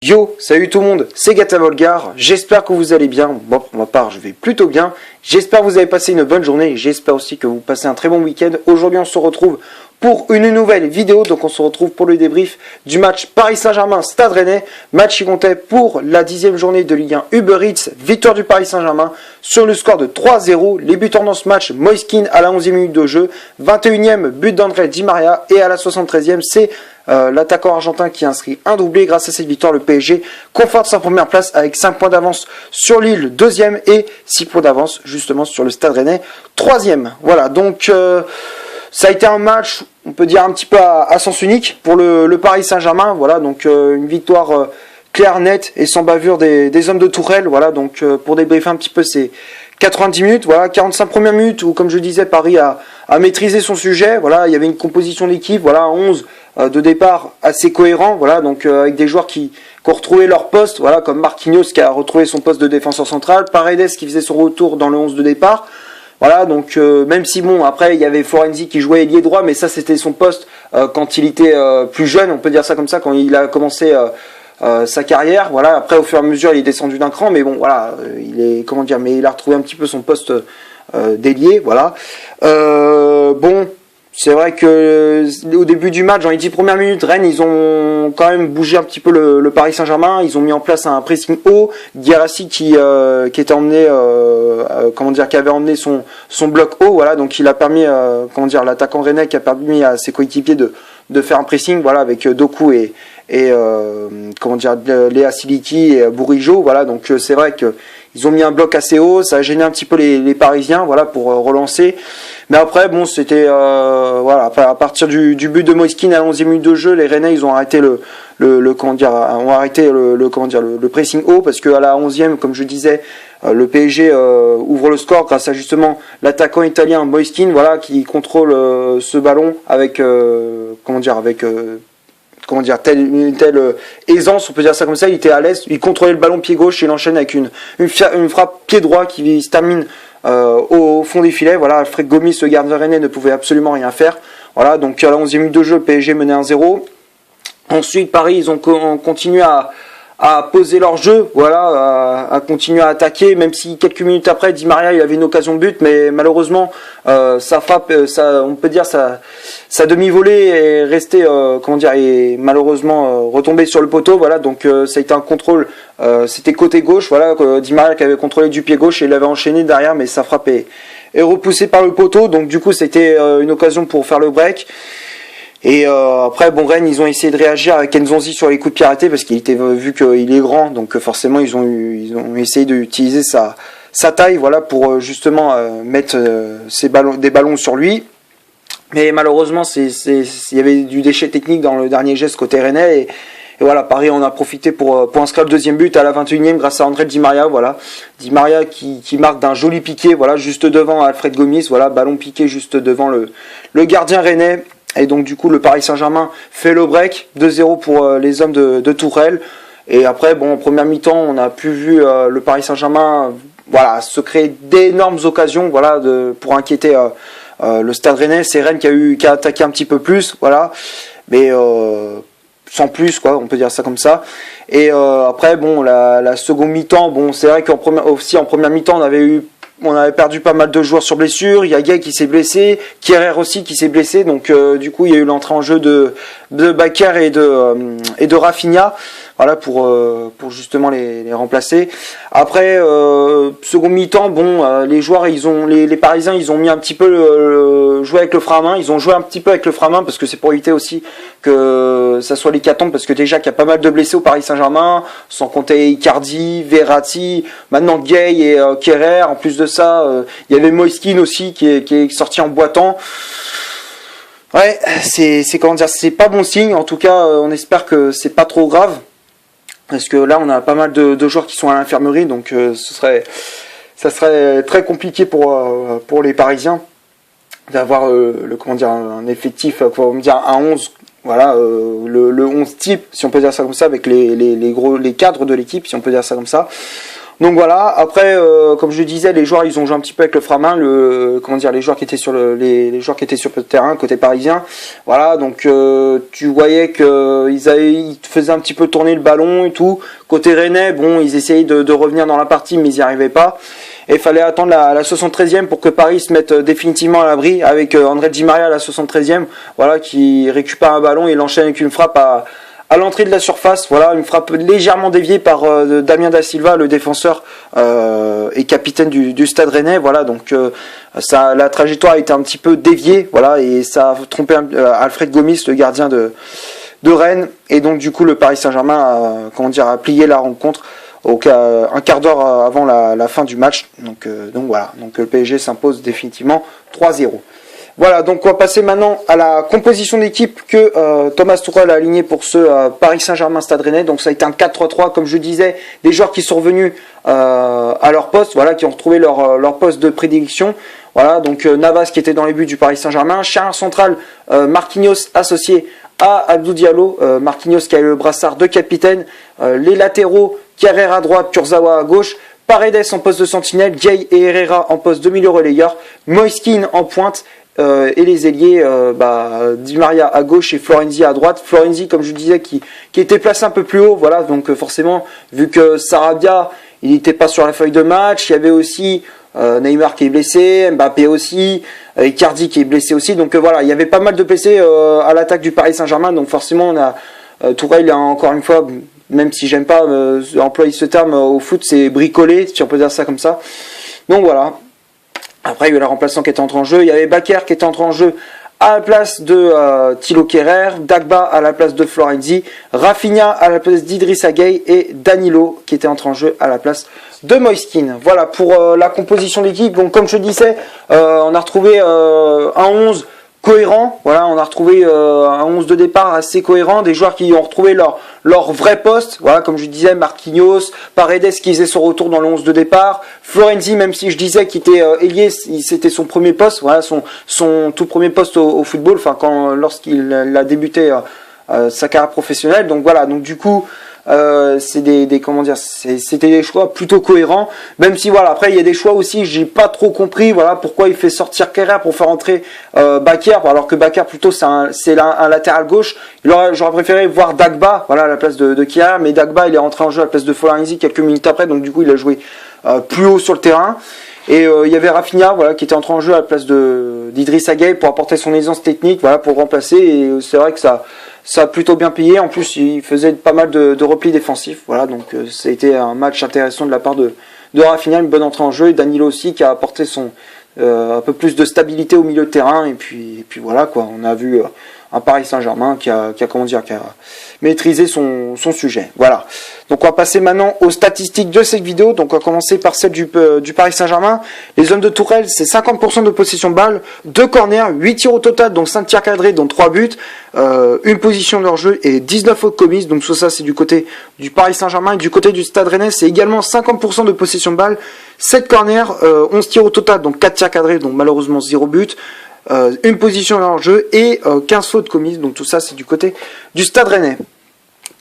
Yo, salut tout le monde, c'est Gata Volgar, j'espère que vous allez bien. Bon, pour ma part, je vais plutôt bien. J'espère que vous avez passé une bonne journée et j'espère aussi que vous passez un très bon week-end. Aujourd'hui, on se retrouve pour une nouvelle vidéo. Donc, on se retrouve pour le débrief du match Paris Saint-Germain-Stade Rennais. Match qui comptait pour la 10e journée de Ligue 1 Uber Eats. Victoire du Paris Saint-Germain sur le score de 3-0. Les buteurs dans ce match, Moiskin à la 11e minute de jeu, 21e but d'André Di Maria et à la 73e, c'est l'attaquant argentin qui inscrit un doublé. Grâce à cette victoire, le PSG conforte sa première place avec 5 points d'avance sur Lille, 2e, et 6 points d'avance justement sur le Stade Rennais, 3e. Voilà, donc ça a été un match, on peut dire un petit peu à sens unique pour le Paris Saint-Germain. Voilà, donc une victoire claire, nette et sans bavure des hommes de Tourelle. Voilà, donc pour débriefer un petit peu ces 90 minutes, voilà, 45 premières minutes où, comme je disais, Paris a maîtrisé son sujet. Voilà, il y avait une composition d'équipe, voilà, 11 de départ assez cohérent, voilà, donc avec des joueurs qui ont retrouvé leur poste, voilà, comme Marquinhos qui a retrouvé son poste de défenseur central, Paredes qui faisait son retour dans le 11 de départ. Voilà, donc même si bon, après il y avait Florenzi qui jouait ailier droit, mais ça c'était son poste quand il était plus jeune, on peut dire ça comme ça, quand il a commencé sa carrière. Voilà, après au fur et à mesure il est descendu d'un cran, mais bon voilà, mais il a retrouvé un petit peu son poste d'ailier. Voilà. Bon, c'est vrai que au début du match, dans les 10 premières minutes, Rennes, ils ont quand même bougé un petit peu le Paris Saint-Germain. Ils ont mis en place un pressing haut. Guirassy qui était emmené, qui avait emmené son bloc haut. Voilà, donc il a permis, l'attaquant rennais qui a permis à ses coéquipiers de faire un pressing. Voilà, avec Doku et Léa Siliki et Bourigeaud. Voilà, donc c'est vrai que ils ont mis un bloc assez haut, ça a gêné un petit peu les Parisiens, voilà, pour relancer. Mais après, bon, c'était voilà, à partir du but de Moiskin à la 11e minute de jeu, les Rennais, ils ont arrêté le pressing haut, parce que à la 11e, comme je disais, le PSG ouvre le score grâce à justement l'attaquant italien Moiskin, voilà, qui contrôle ce ballon avec telle aisance, on peut dire ça comme ça. Il était à l'aise, il contrôlait le ballon pied gauche et il enchaîne avec une frappe pied droit qui se termine au fond des filets. Voilà, Alfred Gomis, le gardien rennais, ne pouvait absolument rien faire. Voilà, donc à la 11e minute de jeu, le PSG menait 1-0. Ensuite, Paris, ils ont continué à poser leur jeu, voilà, à continuer à attaquer, même si quelques minutes après, Di Maria, il avait une occasion de but, mais malheureusement, sa frappe, on peut dire sa demi-volée est restée, est malheureusement retombée sur le poteau, voilà, donc ça a été un contrôle, c'était côté gauche, voilà, Di Maria qui avait contrôlé du pied gauche et il avait enchaîné derrière, mais sa frappe est repoussée par le poteau, donc du coup, c'était une occasion pour faire le break. Et après, bon, Rennes, ils ont essayé de réagir avec Nzonzi sur les coups de pied arrêtés parce qu'il était vu qu'il est grand, donc forcément ils ont essayé d'utiliser sa taille, voilà, pour justement mettre des ballons sur lui. Mais malheureusement, il y avait du déchet technique dans le dernier geste côté rennais, et voilà, Paris en a profité pour inscrire le deuxième but à la 21e grâce à André Di Maria, voilà. Di Maria qui marque d'un joli piqué, voilà, juste devant Alfred Gomis, voilà, ballon piqué juste devant le gardien rennais. Et donc du coup le Paris Saint-Germain fait le break, 2-0 pour les hommes de Tourelle. Et après, bon, en première mi-temps, on a pu vu le Paris Saint-Germain, voilà, se créer d'énormes occasions, voilà, pour inquiéter le Stade Rennais. C'est Rennes qui a attaqué un petit peu plus, voilà, mais sans plus, quoi, on peut dire ça comme ça. Et après, bon, la seconde mi-temps, bon, c'est vrai qu'en première mi-temps, on avait perdu pas mal de joueurs sur blessure. Il y a Gay qui s'est blessé, Kierer aussi qui s'est blessé. Donc du coup, il y a eu l'entrée en jeu de Bakker et de Rafinha, voilà, pour justement les remplacer. Après seconde mi-temps, bon, les joueurs, les Parisiens, ils ont mis un petit peu jouer avec le frein à main. Ils ont joué un petit peu avec le frein à main parce que c'est pour éviter aussi que ça soit l'hécatombe, parce que déjà qu'il y a pas mal de blessés au Paris Saint-Germain, sans compter Icardi, Verratti, maintenant Gay et Kierer. En plus de ça, il y avait Moiskin aussi qui est sorti en boitant. Ouais, c'est pas bon signe. En tout cas, on espère que c'est pas trop grave, parce que là, on a pas mal de joueurs qui sont à l'infirmerie, donc ça serait très compliqué pour les Parisiens d'avoir un effectif, un 11, voilà, le 11 type, si on peut dire ça comme ça, avec les cadres de l'équipe, si on peut dire ça comme ça. Donc voilà, après, comme je le disais, les joueurs, ils ont joué un petit peu avec le frein à main, les joueurs qui étaient sur les joueurs qui étaient sur le terrain, côté parisien. Voilà, donc tu voyais ils faisaient un petit peu tourner le ballon et tout. Côté rennais, bon, ils essayaient de revenir dans la partie, mais ils n'y arrivaient pas. Et il fallait attendre la 73e pour que Paris se mette définitivement à l'abri avec André Di Maria à la 73e, voilà, qui récupère un ballon et l'enchaîne avec une frappe à l'entrée de la surface, voilà, une frappe légèrement déviée par Damien Da Silva, le défenseur et capitaine du Stade Rennais, voilà, donc la trajectoire a été un petit peu déviée, voilà, et ça a trompé Alfred Gomis, le gardien de Rennes, et donc du coup le Paris Saint-Germain a plié la rencontre un quart d'heure avant la fin du match, donc voilà, donc le PSG s'impose définitivement 3-0. Voilà, donc on va passer maintenant à la composition d'équipe que Thomas Tuchel a aligné pour ce Paris Saint-Germain Stade Rennais. Donc ça a été un 4-3-3, comme je disais, des joueurs qui sont revenus à leur poste, voilà, qui ont retrouvé leur poste de prédilection. Voilà, donc Navas qui était dans les buts du Paris Saint-Germain, charnière centrale Marquinhos associé à Abdou Diallo, Marquinhos qui a eu le brassard de capitaine, les latéraux Carrère à droite, Kurzawa à gauche, Paredes en poste de sentinelle, Gay et Herrera en poste de milieu relayeur, Moiskin en pointe, et les ailiers Di Maria à gauche et Florenzi à droite. Florenzi, comme je disais, qui était placé un peu plus haut, voilà, donc forcément, vu que Sarabia, il n'était pas sur la feuille de match, il y avait aussi Neymar qui est blessé, Mbappé aussi, Icardi qui est blessé aussi, donc voilà, il y avait pas mal de blessés à l'attaque du Paris Saint-Germain, donc forcément, Tourelle, encore une fois, même si j'aime pas employer ce terme au foot, c'est bricolé, si on peut dire ça comme ça. Donc voilà. Après, il y a eu la remplaçant qui était entré en jeu. Il y avait Bakker qui était entré en jeu à la place de Thilo Kehrer, Dagba à la place de Florenzi, Rafinha à la place d'Idrissa Gueye et Danilo qui était entré en jeu à la place de Moiskin. Voilà pour la composition de l'équipe. Donc comme je disais, on a retrouvé un 11 cohérent, voilà, on a retrouvé un 11 de départ assez cohérent, des joueurs qui ont retrouvé leur vrai poste, voilà, comme je disais, Marquinhos, Paredes qui faisait son retour dans le 11 de départ, Florenzi, même si je disais qu'il était ailier, c'était son premier poste, voilà, son tout premier poste au football, enfin lorsqu'il a débuté sa carrière professionnelle, donc voilà, donc du coup c'était des choix plutôt cohérents, même si voilà, après il y a des choix aussi, j'ai pas trop compris, voilà, pourquoi il fait sortir Kehrer pour faire entrer Bakker, alors que Bakker plutôt c'est un latéral gauche. J'aurais préféré voir Dagba, voilà, à la place de Kehrer, mais Dagba il est rentré en jeu à la place de Florenzi quelques minutes après, donc du coup il a joué plus haut sur le terrain. Et il y avait Rafinha, voilà, qui était entré en jeu à la place d'Idrissa Gueye pour apporter son aisance technique, voilà, pour remplacer. Et c'est vrai que ça a plutôt bien payé. En plus, il faisait pas mal de replis défensifs, voilà. Donc ça a été un match intéressant de la part de Rafinha, une bonne entrée en jeu. Et Danilo aussi qui a apporté un peu plus de stabilité au milieu de terrain. Et puis voilà quoi. On a vu un Paris Saint-Germain qui a maîtrisé son sujet. Voilà. Donc on va passer maintenant aux statistiques de cette vidéo. Donc on va commencer par celle du Paris Saint-Germain. Les hommes de Tourelle, c'est 50% de possession de balle, 2 corners, 8 tirs au total, donc 5 tirs cadrés, dont 3 buts, une position de leur jeu et 19 fautes commises. Donc ça c'est du côté du Paris Saint-Germain. Et du côté du Stade Rennais, c'est également 50% de possession de balle, 7 corners, 11 tirs au total, donc 4 tirs cadrés, donc malheureusement 0 but. Une position dans leur jeu et 15 fautes commises, donc tout ça c'est du côté du Stade Rennais.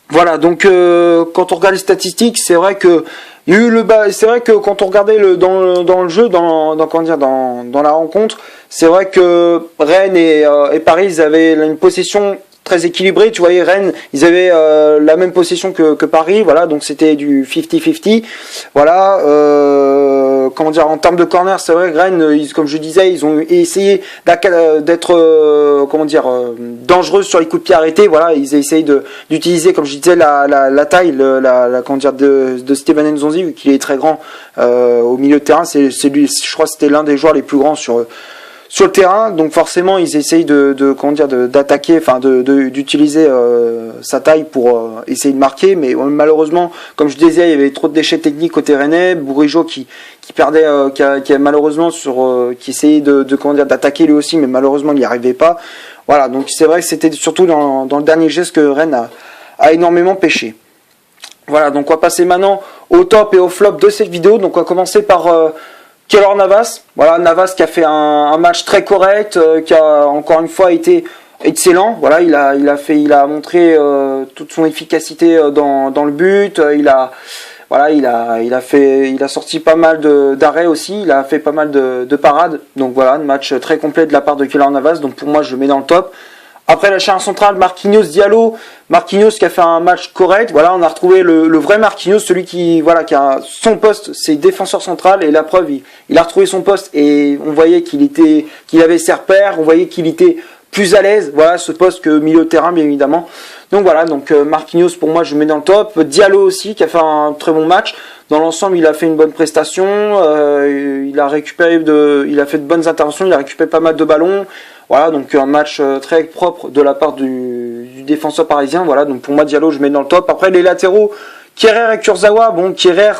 Voilà, donc quand on regarde les statistiques, c'est vrai que il y a eu c'est vrai que quand on regardait dans le jeu, dans la rencontre, c'est vrai que Rennes et Paris, ils avaient une possession très équilibrée. Tu voyais Rennes, ils avaient la même possession que Paris, voilà, donc c'était du 50-50. Voilà, en termes de corner, c'est vrai que Rennes, comme je disais, ils ont essayé d'être dangereux sur les coups de pied arrêtés. Voilà, ils essayent d'utiliser, comme je disais, la taille, de Steven Nzonzi, vu qu'il est très grand au milieu de terrain. C'est lui, je crois, que c'était l'un des joueurs les plus grands sur le terrain, donc forcément ils essayent d'attaquer, enfin d'utiliser sa taille pour essayer de marquer, mais malheureusement, comme je disais, il y avait trop de déchets techniques côté rennais. Bourigeaud qui perdait, qui a malheureusement qui essayait d'attaquer lui aussi, mais malheureusement il n'y arrivait pas. Voilà, donc c'est vrai que c'était surtout dans le dernier geste que Rennes a énormément pêché. Voilà, donc on va passer maintenant au top et au flop de cette vidéo. Donc on va commencer par Keylor Navas, voilà, Navas qui a fait un match très correct, qui a encore une fois été excellent. Voilà, il a montré toute son efficacité dans le but. Voilà, il a sorti pas mal d'arrêts aussi, il a fait pas mal de parades. Donc voilà, un match très complet de la part de Keylor Navas. Donc pour moi, je le mets dans le top. Après la charnière centrale, Marquinhos, Diallo. Marquinhos qui a fait un match correct. Voilà, on a retrouvé le vrai Marquinhos, celui qui a son poste, c'est défenseur central. Et la preuve, il a retrouvé son poste et on voyait qu'il avait ses repères, on voyait qu'il était plus à l'aise. Voilà, ce poste que milieu de terrain, bien évidemment. Donc voilà, donc Marquinhos pour moi je le mets dans le top. Diallo aussi qui a fait un très bon match. Dans l'ensemble, il a fait une bonne prestation. Il a fait de bonnes interventions. Il a récupéré pas mal de ballons. Voilà, donc un match très propre de la part du défenseur parisien. Voilà, donc pour moi Diallo je mets dans le top. Après les latéraux, Kehrer et Kurzawa. Bon, Kehrer,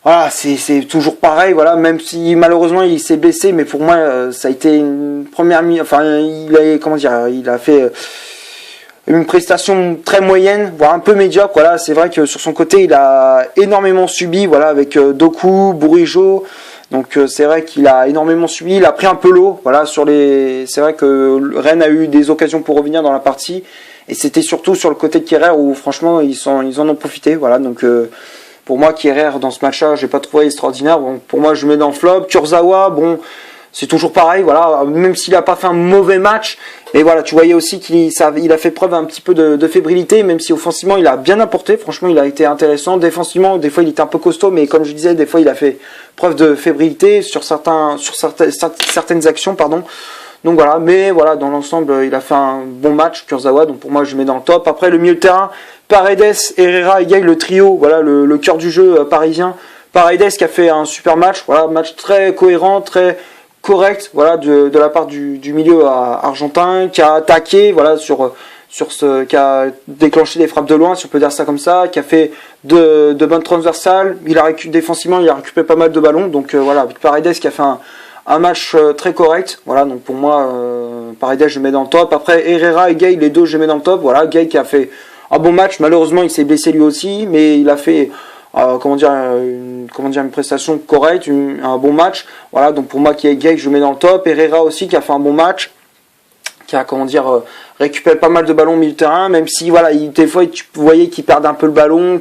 voilà, c'est toujours pareil. Voilà, même si malheureusement il s'est blessé, mais pour moi ça a été une première il a fait une prestation très moyenne, voire un peu médiocre. Voilà, c'est vrai que sur son côté, il a énormément subi. Voilà, avec Doku, Bourigeaud. Donc c'est vrai qu'il a énormément subi. Il a pris un peu l'eau. Voilà, c'est vrai que Rennes a eu des occasions pour revenir dans la partie. Et c'était surtout sur le côté de Kehrer où franchement ils en ont profité. Voilà, donc pour moi Kehrer dans ce match-là, j'ai pas trouvé extraordinaire. Bon, pour moi je le mets dans le flop. Kurzawa, bon. C'est toujours pareil, voilà, même s'il n'a pas fait un mauvais match, mais voilà, tu voyais aussi qu'il a fait preuve un petit peu de fébrilité, même si offensivement il a bien apporté, franchement il a été intéressant, défensivement des fois il était un peu costaud, mais comme je disais, des fois il a fait preuve de fébrilité sur certaines actions, pardon. Donc voilà, mais voilà, dans l'ensemble il a fait un bon match, Kurzawa, donc pour moi je le mets dans le top. Après le milieu de terrain, Paredes, Herrera, Gueye, le trio, voilà le cœur du jeu parisien. Paredes qui a fait un super match, voilà, match très cohérent, très correct, voilà, de la part du milieu argentin, qui a attaqué, voilà, qui a déclenché des frappes de loin, si on peut dire ça comme ça, qui a fait de bonnes transversales, défensivement, il a récupéré pas mal de ballons, donc voilà, avec Paredes qui a fait un match très correct, voilà, donc pour moi, Paredes je le mets dans le top. Après Herrera et Gueye, les deux je les mets dans le top, voilà, Gueye qui a fait un bon match, malheureusement il s'est blessé lui aussi, mais il a fait une prestation correcte, un bon match. Voilà, donc pour moi qui est Gueye, je le mets dans le top. Herrera aussi qui a fait un bon match, qui a récupéré pas mal de ballons au milieu de terrain, même si voilà, des fois tu voyais qu'il perdait un peu le ballon,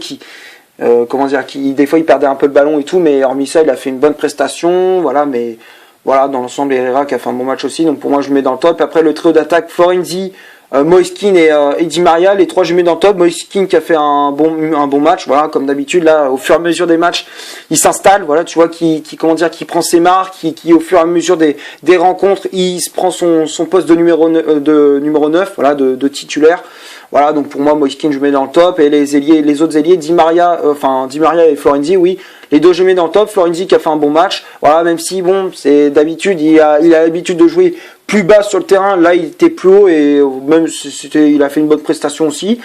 des fois il perdait un peu le ballon et tout, mais hormis ça, il a fait une bonne prestation, voilà, mais voilà, dans l'ensemble Herrera qui a fait un bon match aussi, donc pour moi je le mets dans le top. Après le trio d'attaque, Florenzi, Moiskin et Di Maria, les trois je mets dans le top. Moiskin qui a fait un bon match, voilà, comme d'habitude là, au fur et à mesure des matchs, il s'installe, voilà, tu vois, qui prend ses marques, qui au fur et à mesure des rencontres, il se prend son poste de numéro 9, voilà, de titulaire. Voilà, donc pour moi Moiskin je mets dans le top, et les autres ailiers, Di Maria et Florenzi, oui, les deux je mets dans le top. Florenzi qui a fait un bon match, voilà, même si bon, c'est d'habitude, il a l'habitude de jouer plus bas sur le terrain, là il était plus haut, et même il a fait une bonne prestation aussi.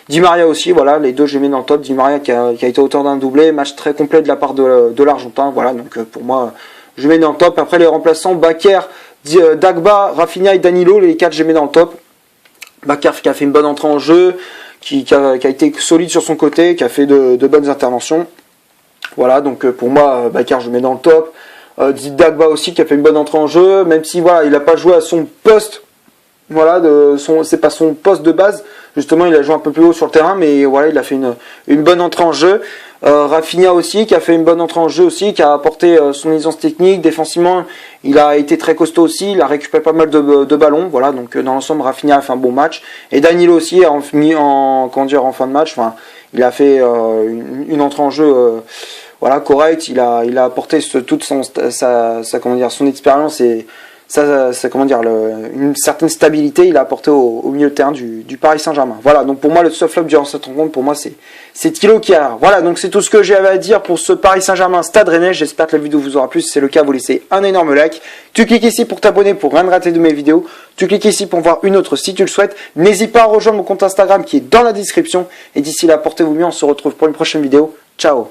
Di Maria aussi, voilà, les deux je les mets dans le top. Di Maria qui a été auteur d'un doublé, match très complet de la part de l'Argentin, voilà, donc pour moi je mets dans le top. Après les remplaçants, Bakker, Dagba, Rafinha et Danilo, les quatre je les mets dans le top. Bakker qui a fait une bonne entrée en jeu, qui a été solide sur son côté, qui a fait de bonnes interventions. Voilà, donc pour moi Bakker je le mets dans le top. Dagba aussi qui a fait une bonne entrée en jeu, même si voilà, il n'a pas joué à son poste, voilà, c'est pas son poste de base, justement il a joué un peu plus haut sur le terrain, mais voilà, il a fait une bonne entrée en jeu. Rafinha aussi qui a fait une bonne entrée en jeu aussi, qui a apporté son aisance technique, défensivement il a été très costaud aussi, il a récupéré pas mal de ballons, voilà, donc dans l'ensemble Rafinha a fait un bon match, et Danilo aussi en fin de match, enfin, il a fait une entrée en jeu voilà, correct, il a apporté toute son expérience et une certaine stabilité, il a apporté au milieu de terrain du Paris Saint-Germain. Voilà, donc pour moi le soft flop durant cette rencontre, pour moi c'est Thilo Kehrer. Voilà, donc c'est tout ce que j'avais à dire pour ce Paris Saint-Germain Stade Rennais. J'espère que la vidéo vous aura plu. Si c'est le cas, vous laissez un énorme like. Tu cliques ici pour t'abonner pour rien rater de mes vidéos. Tu cliques ici pour voir une autre si tu le souhaites. N'hésite pas à rejoindre mon compte Instagram qui est dans la description. Et d'ici là, portez-vous bien, on se retrouve pour une prochaine vidéo. Ciao.